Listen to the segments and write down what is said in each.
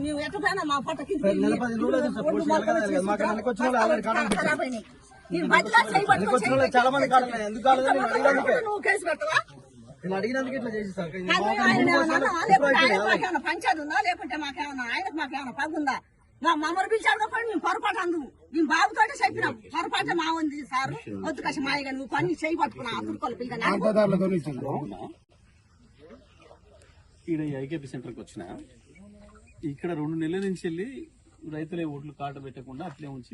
మేము ఎట్లా మా ఫోటో కింద చాలా మంది నువ్వు కేసు పెట్టవా అడిగినందుకు ఇట్లా చేసి పంచాయతీ ఉందా లేకుంటే మాకేమన్నా పగుందా మమ్మల్ని పిలిచాడు పడి మేము పొరపాటు అందుకు మేము బాబుతోటే చెప్పినాం పొరపాటు మా ఉంది సార్ వద్దు కసి మాయగా నువ్వు పని చేయి పట్టుకున్నా అతురుకోలు ఈడ ఐకేపీ సెంటర్కి వచ్చిన ఇక్కడ 2 నెలల నుంచి వెళ్ళి రైతులే ఓట్లు కాట పెట్టకుండా అట్లే ఉంచి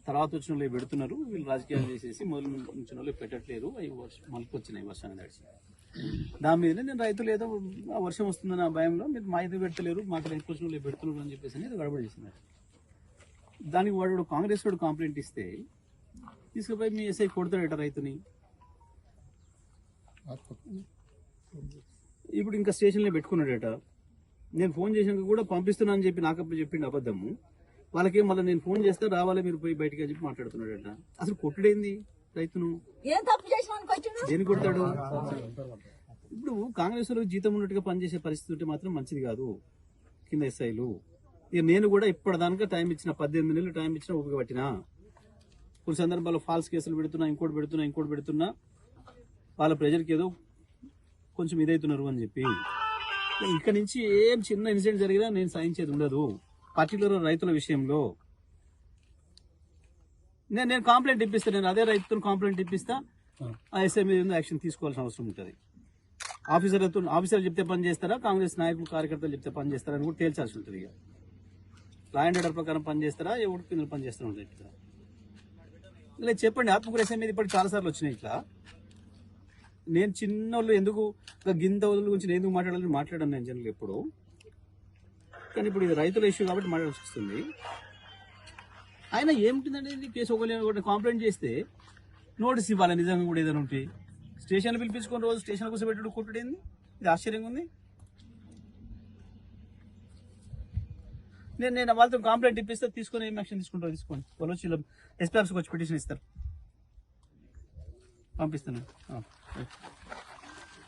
తర్వాత వచ్చిన వాళ్ళు పెడుతున్నారు. వీళ్ళు రాజకీయాలు చేసేసి మొదలు ఉంచిన వాళ్ళు పెట్టట్లేరు. అవి మలుపు వచ్చినాయి వర్షాన్ని నడిచి దాని మీదనే నేను రైతులు ఏదో వర్షం వస్తుందన్న భయంలో మీరు మా అయితే పెడతలేరు మాకు రైతు వచ్చిన వాళ్ళు పెడుతున్నారు అని చెప్పేసి అనేది గడబడి చేస్తున్నారు. దానికి వాడు కాంగ్రెస్ వాడు కంప్లైంట్ ఇస్తే తీసుకుపోయి మీ ఎస్ఐ కొడతాడట రైతుని. ఇప్పుడు ఇంకా స్టేషన్లో పెట్టుకున్నాడట. నేను ఫోన్ చేసినాక కూడా పంపిస్తున్నా అని చెప్పి నాకప్పుడు చెప్పిండు అబద్ధము. వాళ్ళకేం మళ్ళీ నేను ఫోన్ చేస్తే రావాలి మీరు పోయి బయటకి అని చెప్పి మాట్లాడుతున్నాడట. అసలు కొట్టుడేంది రైతును దేని కొడతాడు? ఇప్పుడు కాంగ్రెస్ లో జీతం ఉన్నట్టుగా పనిచేసే పరిస్థితి ఉంటే మాత్రం మంచిది కాదు కింద ఎస్ఐలు. ఇక నేను కూడా ఇప్పటిదానికా టైం ఇచ్చిన 18 నెలలు టైం ఇచ్చిన ఊపిక పట్టినా. కొన్ని సందర్భాల్లో ఫాల్స్ కేసులు పెడుతున్నా ఇంకోటి పెడుతున్నా వాళ్ళ ప్రజలకి ఏదో కొంచెం ఇదవుతున్నారు అని చెప్పి ఇక్కడ నుంచి ఏం చిన్న ఇన్సిడెంట్ జరిగినా నేను సహించేది ఉండదు. పర్టికులర్ రైతుల విషయంలో నేను కంప్లైంట్ ఇప్పిస్తాను. నేను అదే రైతుతో కంప్లైంట్ ఇప్పిస్తా. ఆ ఎస్ఐ మీద యాక్షన్ తీసుకోవాల్సిన అవసరం ఉంటుంది. ఆఫీసర్లు చెప్తే పని చేస్తారా, కాంగ్రెస్ నాయకులు కార్యకర్తలు చెప్తే పని చేస్తారా అని కూడా తేల్చాల్సి ఉంటుంది. ఇక లా అండ్ ఆర్డర్ ప్రకారం పని చేస్తారా, ఎవరి కింద పని చేస్తారా ఉంటుంది. ఇలా చెప్పండి. ఆత్మకూరు ఎస్ఐ మీద ఇప్పుడు చాలా సార్లు వచ్చినాయి ఇట్లా. నేను చిన్నోళ్ళు ఎందుకు గింత వదుల గురించి నేను ఎందుకు మాట్లాడాను నేను జనరల్ ఎప్పుడు. కానీ ఇప్పుడు ఇది రైతుల ఇష్యూ కాబట్టి మాట్లాడాల్సి వస్తుంది. ఆయన ఏమిటిందండి కేసు ఒకటి కంప్లైంట్ చేస్తే నోటీస్ ఇవ్వాలి. నిజంగా కూడా ఏదైనా ఉంటే స్టేషన్లో పిలిపించుకొని రోజు స్టేషన్ కోసం పెట్టుడు కొట్టుడేంది? ఇది ఆశ్చర్యంగా ఉంది. నేను వాళ్ళతో కంప్లైంట్ ఇప్పిస్తే తీసుకొని ఏం యాక్షన్ తీసుకుంటారో తీసుకోండి. వాళ్ళు వచ్చి ఎస్పీ ఆఫీస్కి వచ్చి పిటిషన్ ఇస్తారు. పంపిస్తున్నాను.